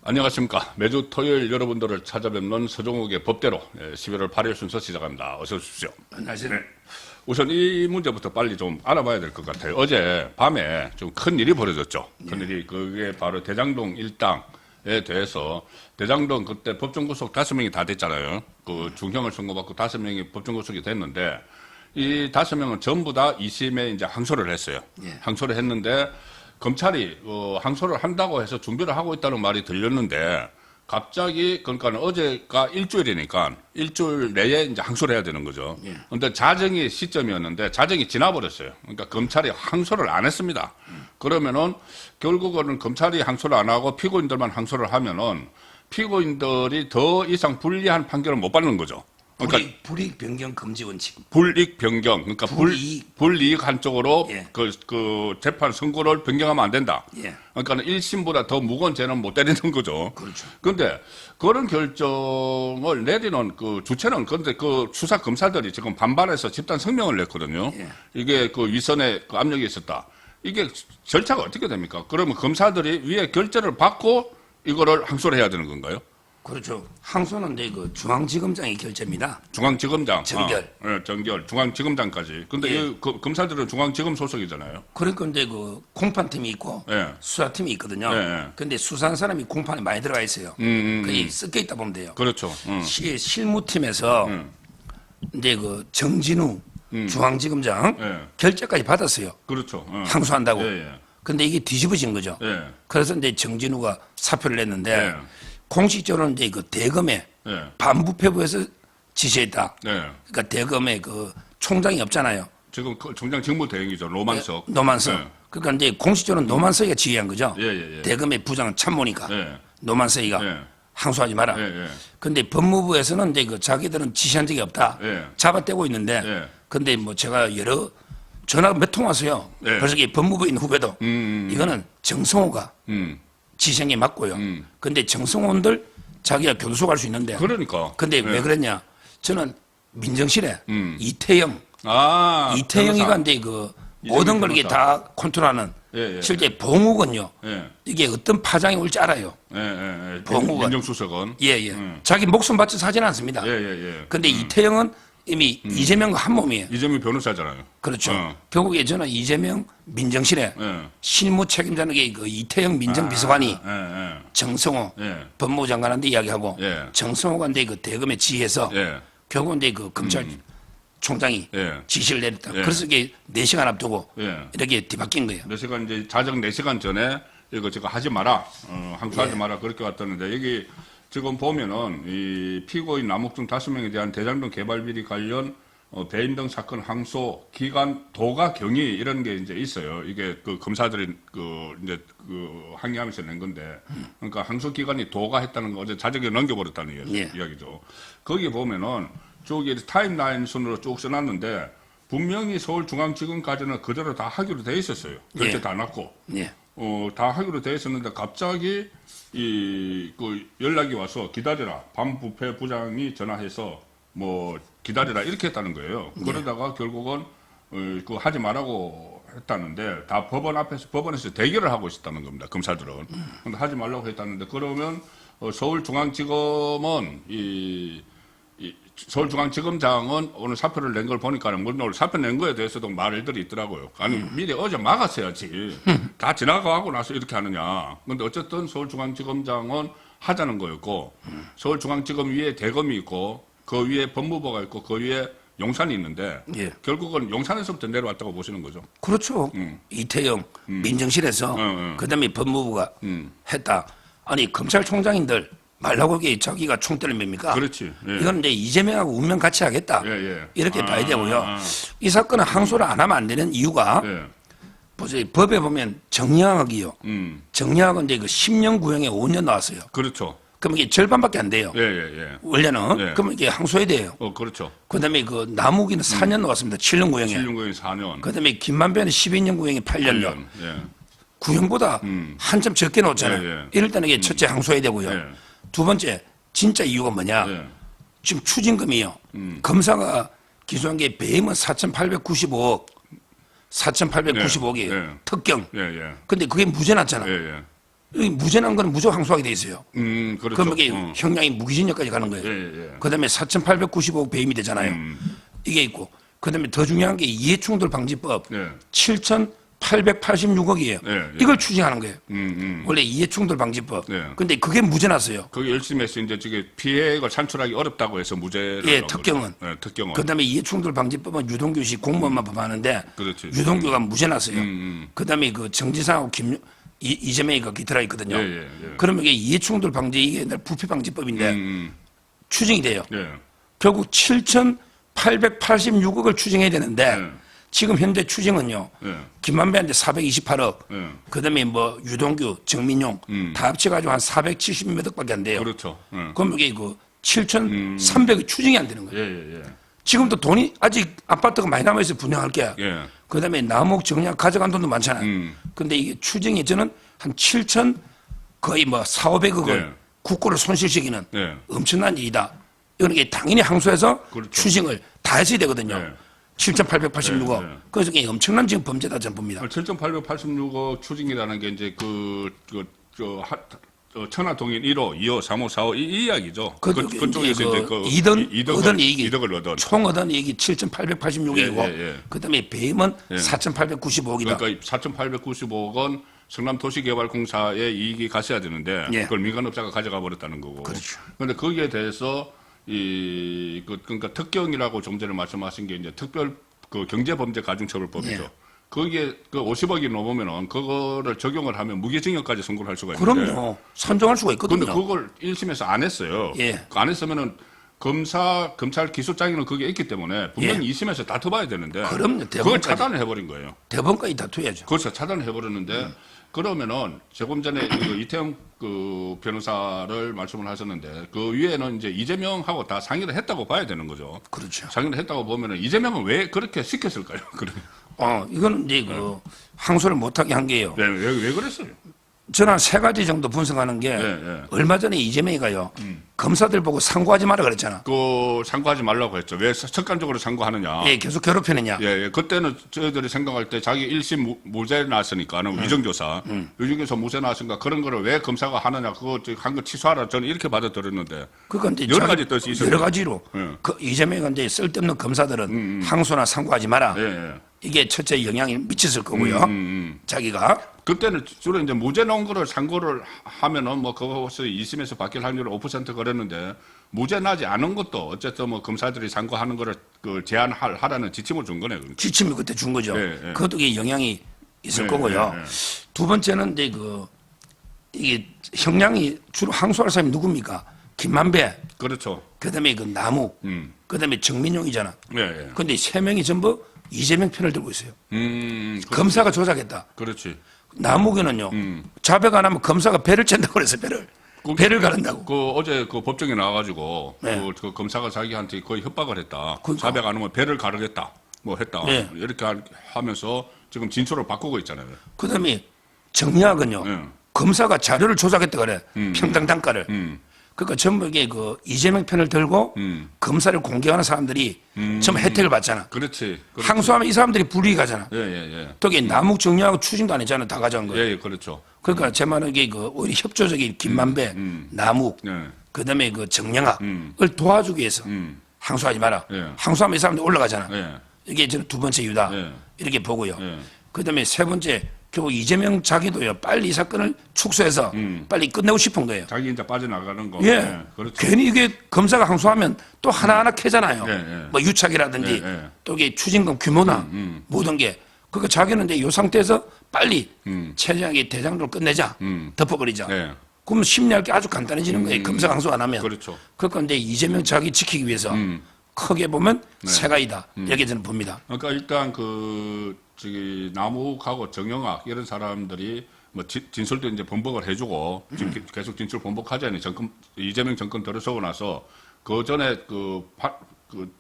안녕하십니까. 매주 토요일 여러분들을 찾아뵙는 서종욱의 법대로 11월 8일 순서 시작합니다. 어서 오십시오. 안녕하세요. 우선 이 문제부터 빨리 좀 알아봐야 될 것 같아요. 어제 밤에 좀 큰 일이 벌어졌죠. 큰일이 그게 바로 대장동 일당에 대해서 대장동 그때 법정 구속 5명이 다 됐잖아요. 그 중형을 선고받고 5명이 법정 구속이 됐는데 이 5명은 전부 다 2심에 이제 항소를 했어요. 항소를 했는데 검찰이 항소를 한다고 해서 준비를 하고 있다는 말이 들렸는데 갑자기 그러니까 어제가 일주일이니까 일주일 내에 이제 항소를 해야 되는 거죠. 그런데 자정이 시점이었는데 자정이 지나버렸어요. 그러니까 검찰이 항소를 안 했습니다. 그러면은 결국은 검찰이 항소를 안 하고 피고인들만 항소를 하면은 피고인들이 더 이상 불리한 판결을 못 받는 거죠. 그러니까 불이익 변경 금지 원칙. 불이익 변경, 그러니까 불이익 한쪽으로 그 재판 선고를 변경하면 안 된다. 그러니까 1심보다 더 무거운 죄는 못 때리는 거죠. 그렇죠. 그런데 그런 결정을 내리는 그 주체는 그런데 그 수사 검사들이 지금 반발해서 집단 성명을 냈거든요. 이게 그 위선의 그 압력이 있었다. 이게 절차가 어떻게 됩니까? 그러면 검사들이 위에 결재를 받고 이거를 항소를 해야 되는 건가요? 그렇죠. 항소는 이제 그 중앙지검장의 결재입니다. 중앙지검장. 정결. 정결. 중앙지검장까지. 근데 이 검사들은 중앙지검 소속이잖아요. 그러니까 이제 그 공판팀이 있고 수사팀이 있거든요. 근데 수사한 사람이 공판에 많이 들어가 있어요. 거의 섞여 있다 보면 돼요. 그렇죠. 실무팀에서 이제 그 정진우 중앙지검장 결재까지 받았어요. 그렇죠. 항소한다고. 근데 이게 뒤집어진 거죠. 그래서 이제 정진우가 사표를 냈는데 공식적으로는 이제 그 대검에 반부패부에서 지시했다. 그러니까 대검에 그 총장이 없잖아요. 지금 총장 직무대행이죠. 노만석. 노만석. 그러니까 이제 공식적으로는 노만석이가 지휘한 거죠. 대검의 부장은 참모니까 노만석이가 항소하지 마라. 근데 법무부에서는 이제 그 자기들은 지시한 적이 없다. 잡아떼고 있는데 근데 뭐 제가 여러 전화가 몇 통 왔어요. 그래서 이게 법무부에 있는 후배도 이거는 정성호가 지시한 게 맞고요. 근데 정성호들 자기가 교도소 갈 수 있는데. 그러니까. 근데 왜 그랬냐? 저는 민정실에 이태영이가 이제 그 모든 걸 이게 다 컨트롤하는 실제 봉욱은요. 이게 어떤 파장이 올지 알아요. 봉욱은. 민정수석은. 자기 목숨 바쳐서 하지는 않습니다. 근데 이태영은 이미 이재명과 한 몸이에요. 이재명 변호사잖아요. 그렇죠. 결국에 저는 이재명 민정실에 실무 책임자는 게 그 이태영 민정비서관이 정성호 법무부 장관한테 이야기하고 정성호가 이제 그 대검에 지휘해서 결국 이제 그 검찰총장이 지시를 내렸다. 그래서 이게 4시간 앞두고 이렇게 뒤바뀐 거예요. 4시간 이제 자정 4시간 전에 이거 제가 하지 마라, 항소하지 마라 그렇게 왔다는데 여기 지금 보면은 이 피고인 남욱중 5명에 대한 대장동 개발 비리 관련 배임 등 사건 항소 기간 도가 경위 이런 게 이제 있어요. 이게 그 검사들이 그 이제 그 항의하면서 낸 건데, 그러니까 항소 기간이 도가 했다는 거 어제 자정에 넘겨버렸다는 이야기죠. 거기 보면은 저기 타임라인 순으로 쭉 써놨는데 분명히 서울중앙지검까지는 그대로 다 하기로 돼 있었어요. 결제 다 났고, 다 하기로 돼 있었는데 갑자기 그 연락이 와서 기다려라. 반부패 부장이 전화해서 뭐 기다려라 이렇게 했다는 거예요. 그러다가 결국은 그 하지 말라고 했다는데 다 법원에서 대결을 하고 있었다는 겁니다. 검사들은. 근데 하지 말라고 했다는데 그러면 서울중앙지검은 서울중앙지검장은 오늘 사표를 낸 걸 보니까는 물론 오늘 사표 낸 거에 대해서도 말들이 있더라고요. 아니 미리 어제 막았어야지. 다 지나가고 나서 이렇게 하느냐. 근데 어쨌든 서울중앙지검장은 하자는 거였고 서울중앙지검 위에 대검이 있고 그 위에 법무부가 있고 그 위에 용산이 있는데 결국은 용산에서부터 내려왔다고 보시는 거죠. 그렇죠. 이태영 민정실에서 그다음에 법무부가 했다. 아니 검찰총장인들 말라고 이게 자기가 총대를 맵니까? 그렇지. 이건 이제 이재명하고 운명 같이 하겠다. 이렇게 봐야 되고요. 이 사건은 항소를 안 하면 안 되는 이유가 보세요. 법에 보면 정량학이요. 정량학은 이제 그 10년 구형에 5년 나왔어요. 그렇죠. 그럼 이게 절반밖에 안 돼요. 원래는. 그러면 이게 항소해야 돼요. 그렇죠. 그다음에 그 남욱이는 4년 나왔습니다. 7년 구형에. 7년 구형에 4년. 그다음에 김만배는 12년 구형에 8년. 구형보다 한참 적게 나왔잖아요. 이럴 때는 이게 첫째 항소해야 되고요. 두 번째 진짜 이유가 뭐냐? 지금 추징금이요. 검사가 기소한 게 배임은 4,895억, 4,895억이에요. 특경. 근데 그게 무죄 났잖아. 여기 무죄난 거는 무조건 항소하게 돼 있어요. 그렇죠. 그럼 이게 형량이 무기징역까지 가는 거예요. 그다음에 4,895억 배임이 되잖아요. 이게 있고 그다음에 더 중요한 게 이해충돌방지법 7,886억이에요. 이걸 추징하는 거예요. 원래 이해충돌방지법. 근데 그게 무죄 났어요. 그게 1심에서 이제 저게 피해액을 산출하기 어렵다고 해서 무죄를. 예, 특경은. 특경은. 그다음에 이해충돌방지법은 유동규 씨 공무원만 법하는데 그렇지. 유동규가 무죄 났어요. 그다음에 그 정지상하고 이재명이 거기 들어 있거든요. 그러면 이게 이해충돌 방지 이게 옛날 부패 방지법인데 추징이 돼요. 결국 7,886억을 추징해야 되는데 지금 현재 추징은요. 김만배한테 428억. 그다음에 뭐 유동규, 정민용 다 합쳐가지고 한 470몇 억밖에 안 돼요. 그렇죠. 그럼 이게 그 7,300이 추징이 안 되는 거예요. 지금도 돈이 아직 아파트가 많이 남아있어요. 분양할 게. 그다음에 남욱 정량 가져간 돈도 많잖아요. 근데 이게 추징이 저는 한 7천 거의 뭐 4,500억을 국고를 손실시키는 엄청난 일이다. 이건 이게 당연히 항소해서 그렇죠. 추징을 다 했어야 되거든요. 7,886억. 그래서 이게 엄청난 지금 범죄다 저는 봅니다. 7,886억 추징이라는 게 이제 천하동인 1호, 2호, 3호, 4호 이 이야기죠. 그쪽에서 이제 그 이득을 얻은 총 얻은 이익이 7,886억이고 그다음에 배임은 4,895억이다. 그러니까 4,895억은 성남도시개발공사에 이익이 갔어야 되는데 그걸 민간업자가 가져가 버렸다는 거고. 그렇죠. 그런데 거기에 대해서 그러니까 특경이라고 좀 전에 말씀하신 게 이제 특별 그 경제범죄가중처벌법이죠. 거기에 그 50억이 넘으면은 그거를 적용을 하면 무기징역까지 선고를 할 수가 있는데. 그럼요. 산정할 수가 있거든요. 근데 그걸 1심에서 안 했어요. 안 했으면은 검찰 기소장에는 그게 있기 때문에 분명히 2심에서 다퉈봐야 되는데. 그럼요. 그걸 차단을 해버린 거예요. 대법원까지 다투야죠. 그렇죠. 차단을 해버렸는데 그러면은 조금 전에 그 이태영 그 변호사를 말씀을 하셨는데 그 위에는 이제 이재명하고 다 상의를 했다고 봐야 되는 거죠. 그렇죠. 상의를 했다고 보면은 이재명은 왜 그렇게 시켰을까요? 그러면. 이거는 이제 그 항소를 못하게 한 게요. 왜 그랬어요? 저는 한 세 가지 정도 분석하는 게 얼마 전에 이재명이가요. 검사들 보고 상고하지 마라 그랬잖아. 그 상고하지 말라고 했죠. 왜 습관적으로 상고하느냐. 계속 괴롭히느냐. 그때는 저희들이 생각할 때 자기 1심 무죄 나왔으니까는 위정교사. 위정교사 무죄 나왔으니까 그런 거를 왜 검사가 하느냐. 그거 한 거 취소하라. 저는 이렇게 받아들였는데. 그건 이제 여러 가지 뜻이 있어요. 여러 가지로. 그 이재명은 이제 쓸데없는 검사들은 항소나 상고하지 마라. 이게 첫째 영향이 미쳤을 거고요. 자기가. 그때는 주로 이제 무죄 나온 거를 상고를 하면은 뭐 그것을 2심에서 바뀔 확률이 5% 그랬는데 무죄 나지 않은 것도 어쨌든 뭐 검사들이 상고하는 거를 그 제한하라는 지침을 준 거네요. 그러니까. 지침을 그때 준 거죠. 그것도 이게 영향이 있을 거고요. 두 번째는 이제 이게 형량이 주로 항소할 사람이 누굽니까? 김만배. 그렇죠. 그다음에 그 남욱. 그다음에 정민용이잖아. 근데 세 명이 전부 이재명 편을 들고 있어요. 검사가 조작했다. 그렇지. 남욱에는요. 자백 안 하면 검사가 배를 쨘다고 그랬어요. 배를 가른다고. 어제 그 법정에 나와가지고 그 검사가 자기한테 거의 협박을 했다. 그러니까. 자백 안 하면 배를 가르겠다. 뭐 했다. 이렇게 하면서 지금 진술을 바꾸고 있잖아요. 그다음에 정리학은요. 검사가 자료를 조작했다 그래. 평당 단가를. 그러니까 전부 이게 그 이재명 편을 들고 검사를 공격하는 사람들이 전부 혜택을 받잖아. 그렇지. 항소하면 이 사람들이 불이익 하잖아. 또 이게 남욱 정리하고 추징도 안 했잖아. 다 가져간 거예요. 그렇죠. 그러니까 제 말은 이게 오히려 협조적인 김만배, 남욱, 그다음에 그 정영학을 도와주기 위해서 항소하지 마라. 항소하면 이 사람들이 올라가잖아. 이게 저는 두 번째 이유다. 이렇게 보고요. 그다음에 세 번째 결국 이재명 자기도요. 빨리 이 사건을 축소해서 빨리 끝내고 싶은 거예요. 자기 이제 빠져나가는 거. 그렇죠. 괜히 이게 검사가 항소하면 또 하나하나 캐잖아요. 뭐 유착이라든지 또 이게 추징금 규모나 모든 게. 그러니까 자기는 이제 이 상태에서 빨리 최종하게 대장도를 끝내자. 덮어버리자. 그러면 심리할 게 아주 간단해지는 거예요. 검사 항소 안 하면. 그렇죠. 그러니까 이제 이재명 자기 지키기 위해서 크게 보면 세 가지다. 이렇게 저는 봅니다. 그러니까 일단 저기 남욱하고 정영학 이런 사람들이 뭐 진술도 이제 번복을 해주고 지금 계속 진술 번복하자니 이재명 정권 들어서고 나서 그 전에 그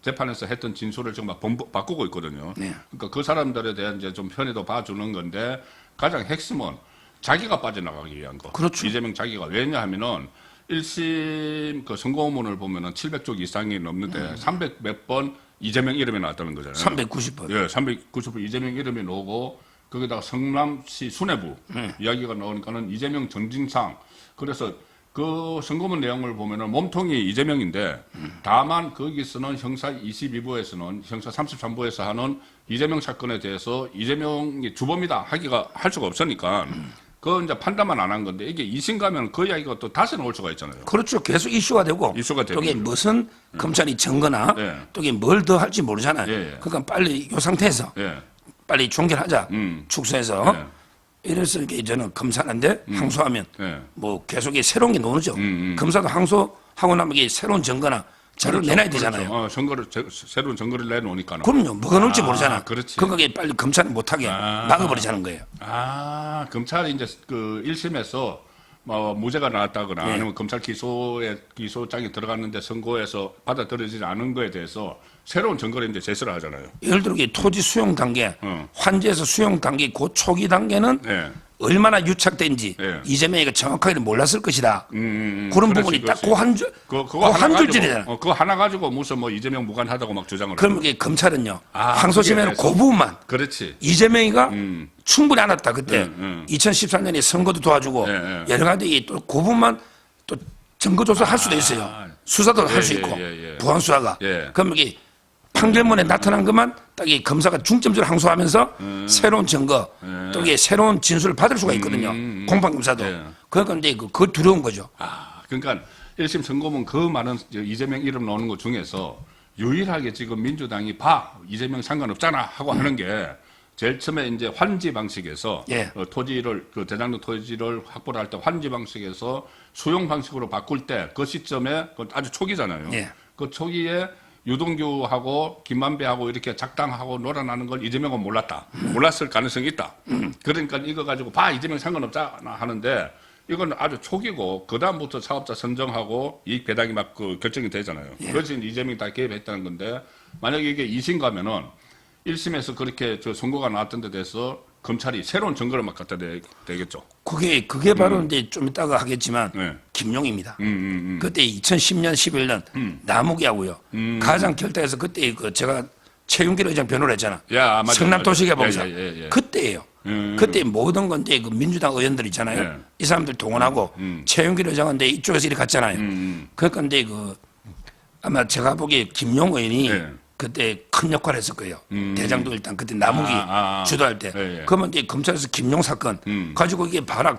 재판에서 했던 진술을 정말 바꾸고 있거든요. 그러니까 그 사람들에 대한 이제 좀 편의도 봐주는 건데 가장 핵심은 자기가 빠져나가기 위한 거. 그렇죠. 이재명 자기가 왜냐하면은 1심 그 선고문을 보면은 700쪽 이상이 넘는데 300 몇 번 이재명 이름이 나왔다는 거잖아요. 390번. 390번 이재명 이름이 나오고 거기다가 성남시 수뇌부 이야기가 나오니까는 이재명 정진상 그래서 그 선고문 내용을 보면은 몸통이 이재명인데 다만 거기서는 형사 22부에서는 형사 33부에서 하는 이재명 사건에 대해서 이재명이 주범이다 할 수가 없으니까 그 이제 판단만 안 한 건데 이게 2심 가면 그 이야기가 또 다시 나올 수가 있잖아요. 그렇죠. 계속 이슈가 되고 또 이게 무슨 검찰이 증거나 또 이게 뭘 더 할지 모르잖아요. 그러니까 빨리 이 상태에서 빨리 종결하자. 축소해서. 이래서 이렇게 저는 검사인데 항소하면 뭐 계속 새로운 게 나오죠. 검사도 항소하고 나면 이게 새로운 증거나 자료를 내놔야 되잖아요. 새로운 증거를 내놓으니까는. 그럼요. 뭐가 나올지 모르잖아. 그렇지. 그러니까 빨리 검찰은 못하게 막아버리자는 거예요. 검찰이 이제 그 1심에서 뭐 무죄가 나왔다거나 아니면 검찰 기소장이 들어갔는데 선고해서 받아들여지지 않은 거에 대해서 새로운 증거를 이제 제시를 하잖아요. 예를 들어 토지 수용 단계, 환지에서 수용 단계, 그 초기 단계는 얼마나 유착된지 이재명이가 정확하게 몰랐을 것이다. 그런 부분이 딱 그 한 줄지잖아요. 그거 하나 가지고 무슨 뭐 이재명 무관하다고 막 주장을. 그럼 이게 검찰은요. 항소심에는 그 부분만. 그렇지. 이재명이가 충분히 안 왔다 그때 2014년에 선거도 도와주고 여러 가지 또 그 부분만 또 증거 조사할 수도 있어요. 수사도 할 수 있고 보안 수사가. 그럼 이게 판결문에 나타난 것만 딱 이 검사가 중점적으로 항소하면서 새로운 증거 또 이게 새로운 진술을 받을 수가 있거든요. 공판검사도. 그러니까 이제 그 두려운 거죠. 그러니까 1심 선고문 그 많은 이재명 이름 나오는 것 중에서 유일하게 지금 민주당이 이재명 상관없잖아 하고 하는 게 제일 처음에 이제 환지 방식에서 토지를 그 대장동 토지를 확보를 할 때 환지 방식에서 수용 방식으로 바꿀 때 그 시점에 아주 초기잖아요. 그 초기에 유동규하고 김만배하고 이렇게 작당하고 놀아나는 걸 이재명은 몰랐다. 몰랐을 가능성이 있다. 그러니까 이거 가지고 이재명 상관없잖아 하는데 이건 아주 초기고 그다음부터 사업자 선정하고 이익 배당이 막 그 결정이 되잖아요. 그래서 이재명이 다 개입했다는 건데 만약에 이게 2심 가면은 1심에서 그렇게 저 선고가 나왔던 데 대해서 검찰이 새로운 증거를 막 갖다 대겠죠. 그게 바로 이제 좀 이따가 하겠지만 김용입니다. 그때 2010년, 11년 남욱이하고요. 가장 결탁해서 그때 제가 최윤길 의장 변호를 했잖아. 성남도시개발공사. 그때예요. 그때 모든 건데 그 민주당 의원들 있잖아요. 이 사람들 동원하고 최윤길 의장은 이제 이쪽에서 이렇게 갔잖아요. 그러니까 이제 아마 제가 보기에 김용 의원이 그때 큰 역할을 했을 거예요. 대장도 일단 그때 남욱이 주도할 때. 그러면 이제 검찰에서 김용 사건 가지고 이게 봐라.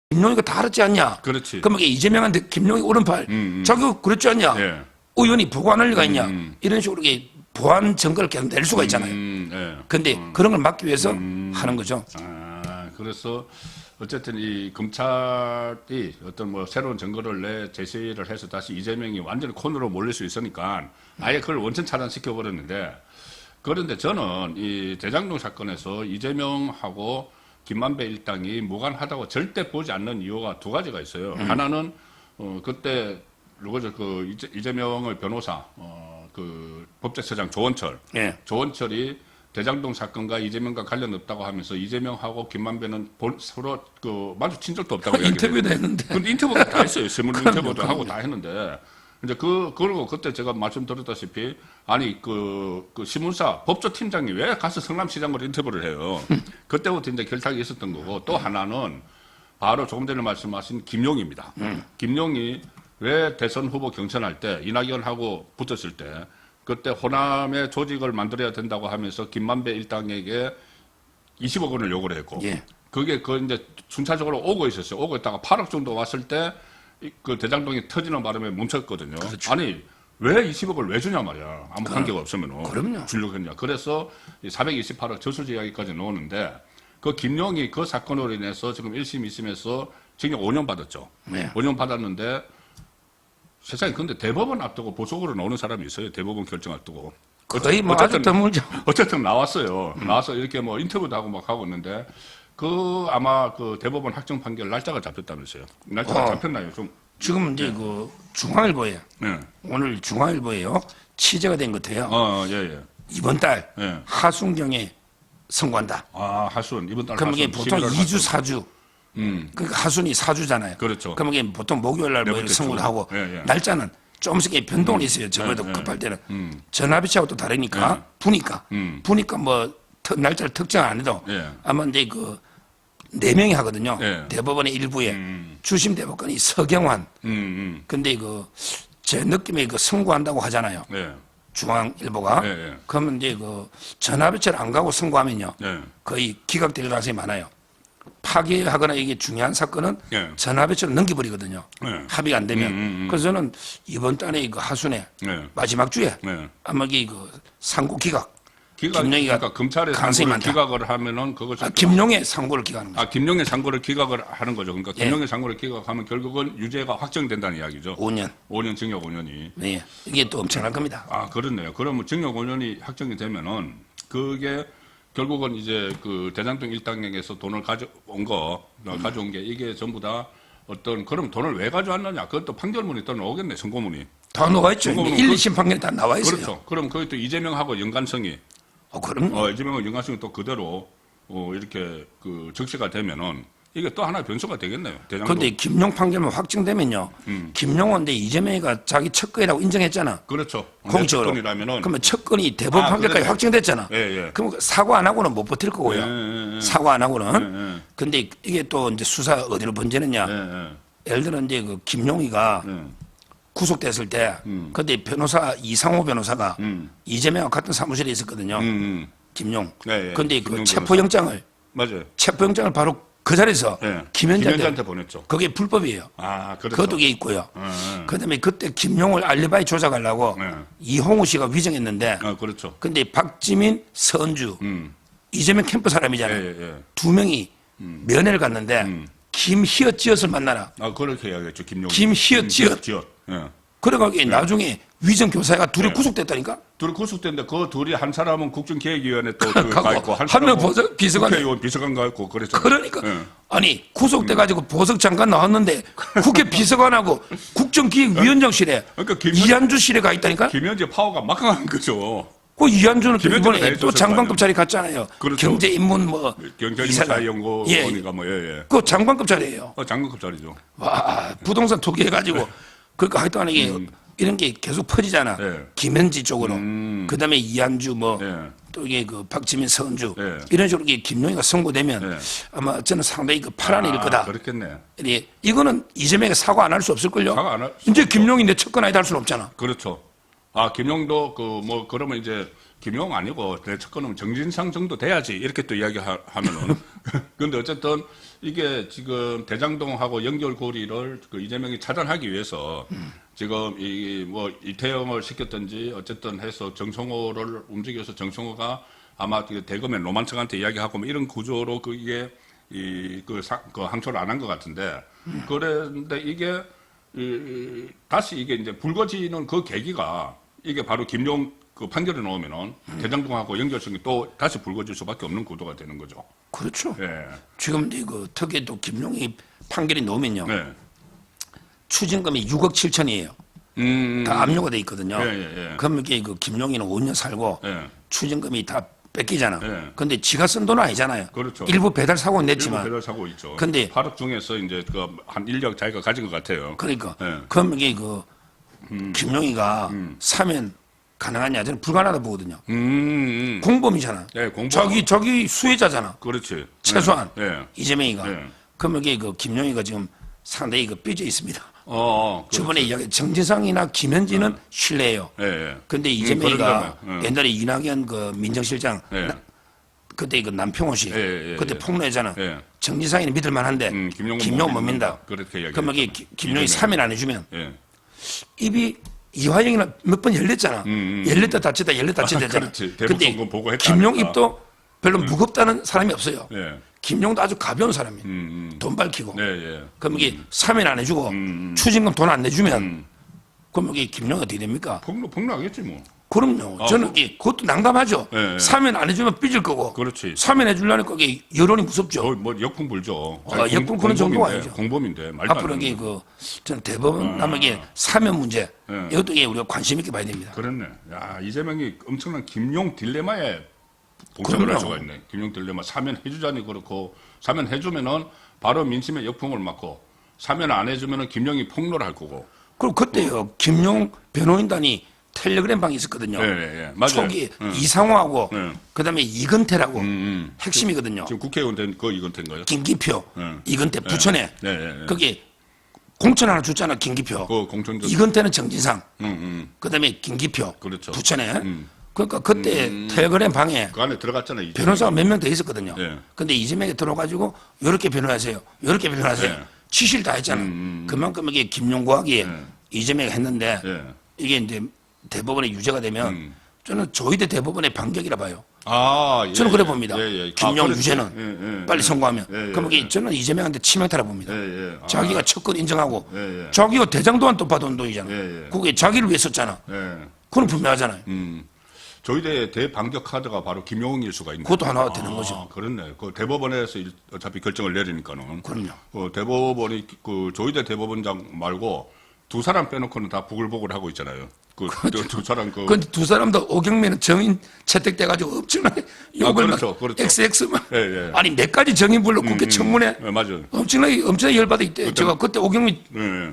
김용이가 다 알았지 않냐. 그렇지. 그러면 김용한테 김용이 오른팔. 자기가 그랬지 않냐. 의원이 보고할 리가 있냐. 이런 식으로 이게 보완 증거를 계속 낼 수가 있잖아요. 그런데 그런 걸 막기 위해서 하는 거죠. 그래서 어쨌든 이 검찰이 어떤 뭐 새로운 증거를 제시를 해서 다시 이재명이 완전히 콘으로 몰릴 수 있으니까 아예 그걸 원천 차단시켜 버렸는데 그런데 저는 이 대장동 사건에서 이재명하고 김만배 일당이 무관하다고 절대 보지 않는 이유가 두 가지가 있어요. 하나는 그때 누구죠? 그 이재명의 변호사 그 법제처장 조원철. 조원철이 대장동 사건과 이재명과 관련 없다고 하면서 이재명하고 김만배는 서로 그 마주친 적도 없다고 인터뷰도 했는데. 근데 인터뷰가 다 했어요. 신문 인터뷰도 하고 다 했는데. 이제 그리고 그때 제가 말씀드렸다시피 아니 그 신문사 법조팀장이 왜 가서 성남시장으로 인터뷰를 해요. 그때부터 이제 결탁이 있었던 거고 또 하나는 바로 조금 전에 말씀하신 김용입니다. 김용이 왜 대선 후보 경선할 때 이낙연하고 붙었을 때 그때 호남의 조직을 만들어야 된다고 하면서 김만배 일당에게 20억 원을 요구를 했고 그게 이제 순차적으로 오고 있었어요. 오고 있다가 8억 정도 왔을 때 그 대장동이 터지는 바람에 멈췄거든요. 그렇죠. 아니 왜 20억을 왜 주냐 말이야. 아무 관계가 없으면. 그럼요. 주려고 했냐. 그래서 428억 저수지 이야기까지 나오는데 그 김용이 그 사건으로 인해서 지금 1심, 2심에서 징역 5년 받았죠. 5년 받았는데 세상에 근데 대법원 앞두고 보석으로 나오는 사람이 있어요. 대법원 결정 앞두고. 거의 뭐 아주 드물죠. 어쨌든 나왔어요. 나와서 이렇게 뭐 인터뷰도 하고 막 하고 있는데 아마 그 대법원 확정 판결 날짜가 잡혔다면서요. 날짜가 잡혔나요? 좀. 지금 이제 그 중앙일보에 오늘 중앙일보에요. 취재가 된 것 같아요. 이번 달 하순경에 선고한다. 하순 이번 달. 그럼 이게 보통 2주 4주. 그러니까 하순이 4주잖아요. 그렇죠. 그럼 이게 보통 목요일 날 뭐 선고를 하고 날짜는 조금씩 변동이 있어요. 저번에도 급할 때는 전화비치하고 또 다르니까 부니까 뭐 날짜를 특정 안 해도 예. 아마 이제 그 4명이 하거든요. 예. 대법원의 일부에 주심 대법관이 서경환. 근데 그 제 느낌에 그 선고한다고 하잖아요. 예. 중앙일보가. 예, 예. 그러면 이제 그 전화배치를 안 가고 선고하면요. 예. 거의 기각될 가능성이 많아요. 파기하거나 이게 중요한 사건은 예. 전화배치로 넘겨버리거든요. 예. 합의가 안 되면. 그래서 저는 이번 달에 그 하순에 예. 마지막 주에 예. 아마 그 상고 기각. 기각, 김용희가 그러니까 검찰에 가능성이 상고를 많다. 기각을 하면은 그것을 김용의 상고를 기각하는 거죠. 김용의 상고를 기각을 하는 거죠. 그러니까 예. 김용의 상고를 기각하면 결국은 유죄가 확정된다는 이야기죠. 5년. 5년 징역 5년이. 네. 이게 또 엄청날 겁니다. 그렇네요. 그러면 징역 5년이 확정이 되면은 그게 결국은 이제 그 대장동 일당에게서 돈을 가져온 게 이게 전부 다 그럼 돈을 왜 가져왔느냐? 그것도 판결문이 또 나오겠네, 선고문이. 다 나와 있죠. 선고문은 1, 2심 판결이 다 나와 있어요. 그렇죠. 그럼 그게 또 이재명하고 연관성이 그럼요. 이재명은 연관성이 또 그대로 이렇게 그 적시가 되면은 이게 또 하나의 변수가 되겠네요. 대장동. 그런데 김용 판결만 확정되면요. 김용은 데 이재명이가 자기 첫건이라고 인정했잖아. 그렇죠. 공적으로. 첫건이라면은 그러면 첫건이 대법원 판결까지 그래요? 확정됐잖아. 예, 예. 그럼 사과 안 하고는 못 버틸 거고요. 예, 예. 사과 안 하고는. 예, 예. 근데 이게 또 이제 수사 어디로 번지느냐. 예, 예. 예를 들어 이제 그 김용이가 구속됐을 때, 근데 변호사 이상호 변호사가 이재명과 같은 사무실에 있었거든요. 김용. 예, 예. 근데 그 김용 체포영장을 맞아요. 바로 그 자리에서 예. 김현자한테 보냈죠. 그게 불법이에요. 그렇죠. 그것도 게 있고요. 예, 그다음에 그때 김용을 알리바이 조작하려고 예. 이홍우 씨가 위정했는데, 그렇죠. 근데 박지민, 서은주, 이재명 캠프 사람이잖아요. 예, 예. 두 명이 면회를 갔는데 김희엇 지엇을 만나라. 그렇게 해야겠죠. 김용. 김희엇 지엇. 예. 그래가지고 나중에 위정 교사가 둘이 구속됐다니까. 둘이 구속됐는데 그 둘이 한 사람은 국정기획위원회 또 가 있고 한 사람은 명 비서관. 국회의원 비서관 가 있고 그랬죠. 그러니까 예. 아니 구속돼가지고 보석 장관 나왔는데 국회 비서관하고 국정기획위원장실에 그러니까 이한주실에 가 있다니까. 김현재 파워가 막강한 거죠. 그 이한주는 또 김현재가 이번에 다 또 해줬을 장관급 거 자리 갔잖아요. 그렇죠. 경제인문 뭐 경제인문사연구원인가 예. 그 장관급 자리예요. 장관급 자리죠. 와 부동산 투기해가지고 그러니까 하여튼 이게 이런 게 계속 퍼지잖아. 예. 김현지 쪽으로. 그다음에 이한주 뭐 예. 또 이게 그 박지민 서은주 예. 이런 식으로 이게 김용희가 선고되면 예. 아마 저는 상당히 그 파란 일 거다. 그렇겠네. 이거는 이재명이 사과 안 할 수 없을걸요. 사과 안할 이제 김용희 내 첫건 아니다 할 수는 없잖아. 그렇죠. 김용도 그러면 이제 김용 아니고 내 첫건은 정진상 정도 돼야지 이렇게 또 이야기하면은 근데 어쨌든 이게 지금 대장동하고 연결고리를 그 이재명이 차단하기 위해서 지금 이태영을 시켰든지 어쨌든 해서 정성호를 움직여서 정성호가 아마 대검의 노만청한테 이야기하고 뭐 이런 구조로 이게 항소를 안 한 것 같은데 그런데 이게 다시 이게 이제 불거지는 그 계기가 이게 바로 김용 그 판결이 나오면은 대장동하고 연결성이 또 다시 불거질 수밖에 없는 구도가 되는 거죠. 그렇죠. 예. 지금 그 특히 또 김용희 판결이 나오면요. 네. 추징금이 6억 7천이에요. 다 압류가 돼 있거든요. 예. 그러면 이게 그 김용희는 5년 살고 예. 추징금이 다 뺏기잖아. 예. 근데 지가 쓴 돈은 아니잖아요. 그렇죠. 일부 배달 사고는 냈지만. 배달 사고 있죠. 근데 8억 중에서 이제 한 1억 자기가 가진 것 같아요. 그러니까 예. 그럼 이게 김용희가 사면 가능하냐? 저는 불가능하다 보거든요. 공범이잖아. 예, 공범. 저기 수혜자잖아. 그렇지. 최소한 예. 이재명이가. 예. 그러면 이게 김용희가 지금 상당히 삐져 있습니다. 그렇죠. 저번에 이야기 정진상이나 김현지는 신뢰해요. 예. 근데 이재명이가 그런다면, 옛날에 이낙연 그 민정실장 예. 그때 그 남평호 씨 예. 그때 폭로했잖아. 예. 정진상이는 믿을 만한데 김용은 못 믿는다. 그렇게 이야기. 그러면 이게 김용희 사면 안 해주면 예. 입이 이화영이나 몇 번 열렸잖아. 열렸다 닫혔다 열렸다 닫혔다 했잖아. 그렇지. 대북 근데 선거 보고 했다니까. 김용 입도 별로 무겁다는 사람이 없어요. 예. 김용도 아주 가벼운 사람이에요. 돈 밝히고. 예. 그럼 이게 사면 안 해주고 추징금 돈 안 내주면 그럼 이게 김용이 어떻게 됩니까? 폭로하겠지 뭐. 그럼요. 저는 그것도 난감하죠. 예. 사면 안 해주면 삐질 거고. 그렇지. 사면 해주려니까 이게 여론이 무섭죠. 역풍 불죠. 역풍 부는 정도가 아니죠. 공범인데 말도 안 앞으로 되는 이게 저는 대법원 남에게 사면 문제 이것도 이게 우리가 관심 있게 봐야 됩니다. 그렇네. 야, 이재명이 엄청난 김용 딜레마에 봉착을 할 수가 있네. 김용 딜레마. 사면 해주자니 그렇고, 사면 해주면은 바로 민심의 역풍을 맞고, 사면 안 해주면은 김용이 폭로를 할 거고. 그리고 그때요, 김용 변호인단이 텔레그램 방이 있었거든요. 맞아요. 초기 이상호하고 그다음에 이근태라고 핵심이거든요. 지금 국회의원 된 그 이근태인가요? 김기표, 이근태 부천에 거기 공천 하나 줬잖아. 김기표. 그 공천 이근태는 정진상. 그다음에 김기표. 그렇죠. 부천에. 그러니까 그때 텔레그램 방에 그 안에 들어갔잖아요. 변호사가 몇 명 더 있었거든요. 근데 이재명이 들어가지고 요렇게 변호하세요. 요렇게 변호하세요. 지시를 다 했잖아. 그만큼 이게 김용구하기 이재명이 했는데 이게 이제 대법원에 유죄가 되면 저는 조희대 대법원의 반격이라 봐요. 저는 그래 봅니다. 김용 유죄는 빨리 선고하면. 그럼 이게 저는 이재명한테 치명타라 봅니다. 자기가 첫건 인정하고 자기가 대장동안 또 받아온 돈이잖아. 그게 자기를 위해 썼잖아. 그건 분명하잖아요. 조희대 대반격 카드가 바로 김용일 수가 있네. 그것도 하나가 되는 거죠. 그렇네. 그 대법원에서 어차피 결정을 내리니까는. 그럼요. 대법원이 그 조희대 대법원장 말고 두 사람 빼놓고는 다 부글부글 하고 있잖아요. 두 사람 근데 두 사람도 오경민은 정인 채택돼가지고 엄청나게 욕을 그렇죠. XX만 아니 몇 가지 정인 불러 국회 청문회 맞아요. 엄청나게 열받아 있대. 제가 그때 오경민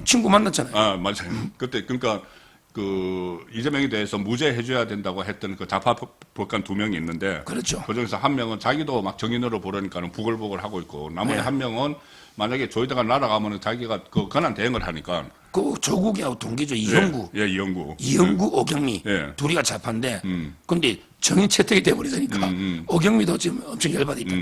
친구 만났잖아요. 맞아요. 그때 그러니까 그 이재명에 대해서 무죄해줘야 된다고 했던 그 좌파 법관 2명이 있는데 그렇죠. 그 중에서 한 명은 자기도 막 정인으로 보려니까는 부글부글 하고 있고 나머지 한 명은 만약에 조희대가 날아가면은 자기가 그 권한 대행을 하니까 그 조국이하고 동기죠. 이영구. 이영구 오경미 둘이가 좌파인데 근데 정인 채택이 돼버리니까 오경미도 지금 엄청 열받아 있다.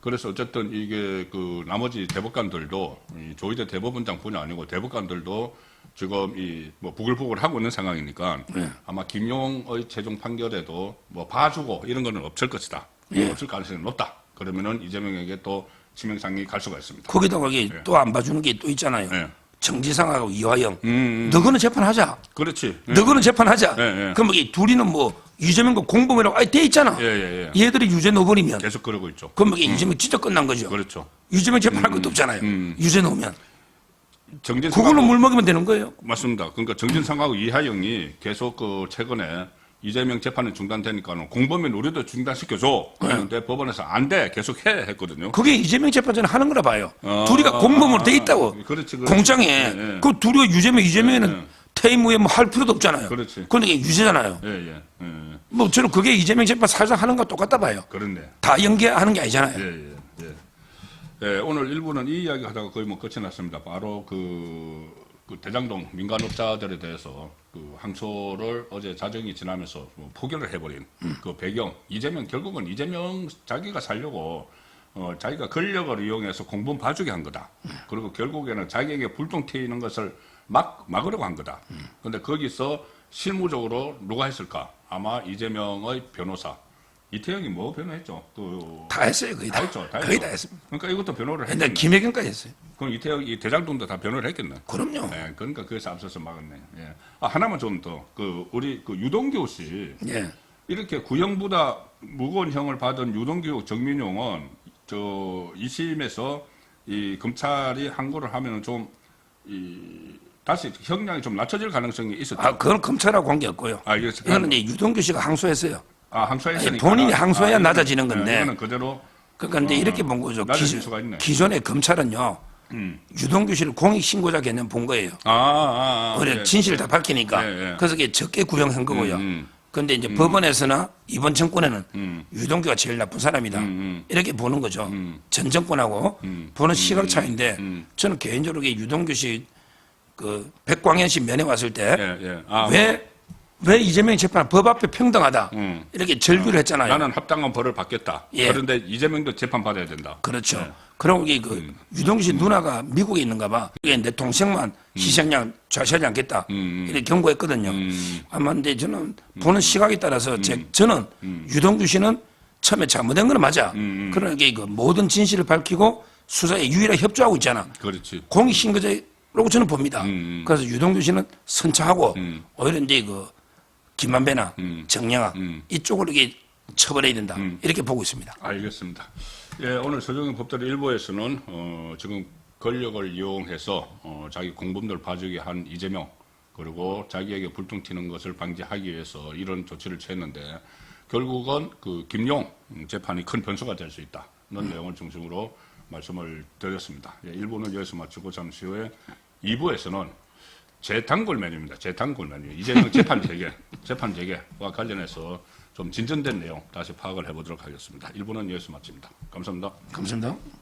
그래서 어쨌든 이게 그 나머지 대법관들도 이 조희대 대법원장뿐이 아니고 대법관들도 지금 이 뭐 부글부글 하고 있는 상황이니까 아마 김용의 최종 판결에도 뭐 봐주고 이런 거는 없을 것이다. 없을 가능성이 높다. 그러면은 이재명에게 또 치명상이 갈 수가 있습니다. 거기다가 또 안 봐주는 게 또 있잖아요. 정지상하고 이화영. 너거는 재판하자. 그렇지. 너거는 재판하자. 그럼 이 둘이는 뭐 이재명과 공범이라고 아예 돼 있잖아. 얘들이 유죄 넣어버리면 계속 그러고 있죠. 그럼 이재명 진짜 끝난 거죠. 그렇죠. 유재명 재판할 것도 없잖아요. 유죄 넣으면. 정진상 그걸로 물 먹이면 되는 거예요. 맞습니다. 그러니까 정진상하고 이하영이 계속 그 최근에 이재명 재판이 중단되니까는 공범인 우리도 중단시켜줘. 그런데 법원에서 안 돼. 계속 해. 했거든요. 그게 이재명 재판전에 하는 거라 봐요. 둘이가 공범으로 돼 있다고. 그렇지. 공장에. 그 둘이가 이재명에는 퇴임 후에 뭐 할 필요도 없잖아요. 그렇지. 그런데 이게 유죄잖아요. 뭐 저는 그게 이재명 재판 사실상 하는 거 똑같다 봐요. 그렇네. 다 연계하는 게 아니잖아요. 오늘 1부는 이 이야기 하다가 거의 뭐 끝이 났습니다. 바로 그 대장동 민간업자들에 대해서 그 항소를 어제 자정이 지나면서 뭐 포기를 해버린 그 배경. 결국은 이재명 자기가 살려고 자기가 권력을 이용해서 공범 봐주게 한 거다. 그리고 결국에는 자기에게 불똥 튀는 것을 막으려고 한 거다. 그런데 거기서 실무적으로 누가 했을까? 아마 이재명의 변호사. 이태영이 뭐 변호했죠? 다 했어요. 거의 다 했죠. 거의 다 했습니다. 그러니까 이것도 변호를 했겠네. 근데 김혜경까지 했어요. 그럼 이 대장동도 다 변호를 했겠네. 그럼요. 그러니까 그래서 앞서서 막았네. 하나만 좀 더. 우리 유동규 씨. 이렇게 구형보다 무거운 형을 받은 유동규, 정민용은 2심에서 이 검찰이 항고를 하면은 좀 다시 형량이 좀 낮춰질 가능성이 있었죠. 그건 검찰하고 관계없고요. 이거는 이제 유동규 씨가 항소했어요. 항소했으니까. 본인이 항소해야 낮아지는 건데. 이거는 그대로. 그러니까 이렇게 본 거죠. 수가 있네. 기존의 검찰은요. 유동규 씨를 공익신고자 개념 본 거예요. 진실을 다 밝히니까. 그래서 그게 적게 구형한 거고요. 그런데 이제 법원에서나 이번 정권에는 유동규가 제일 나쁜 사람이다. 이렇게 보는 거죠. 전 정권하고 보는 시각 차이인데 저는 개인적으로 유동규 씨 그 백광현 씨 면회 왔을 때 왜 이재명 재판 법 앞에 평등하다 이렇게 절규를 했잖아요. 나는 합당한 벌을 받겠다. 그런데 이재명도 재판 받아야 된다. 그렇죠. 그럼 이게 유동규 씨 누나가 미국에 있는가 봐. 그게 내 동생만 희생양 좌시하지 않겠다. 이렇게 경고했거든요. 아마 근데 저는 보는 시각에 따라서 저는 유동규 씨는 처음에 잘못된 건 맞아. 그러나 이게 모든 진실을 밝히고 수사에 유일하게 협조하고 있잖아. 그렇지. 공익신고자라고 저는 봅니다. 그래서 유동규 씨는 선처하고 오히려 이제 김만배나 정영학 이쪽으로 이게 처벌해야 된다. 이렇게 보고 있습니다. 알겠습니다. 오늘 서정현 법대로 일부에서는 지금 권력을 이용해서 자기 공범들 봐주게 한 이재명 그리고 자기에게 불똥 튀는 것을 방지하기 위해서 이런 조치를 취했는데 결국은 그 김용 재판이 큰 변수가 될 수 있다는 내용을 중심으로 말씀을 드렸습니다. 1부는 여기서 마치고 잠시 후에 2부에서는 재단골 메뉴입니다. 재단골 메뉴. 이재명 재판 재개와 관련해서 좀 진전된 내용 다시 파악을 해보도록 하겠습니다. 1부는 여기서 마칩니다. 감사합니다. 감사합니다.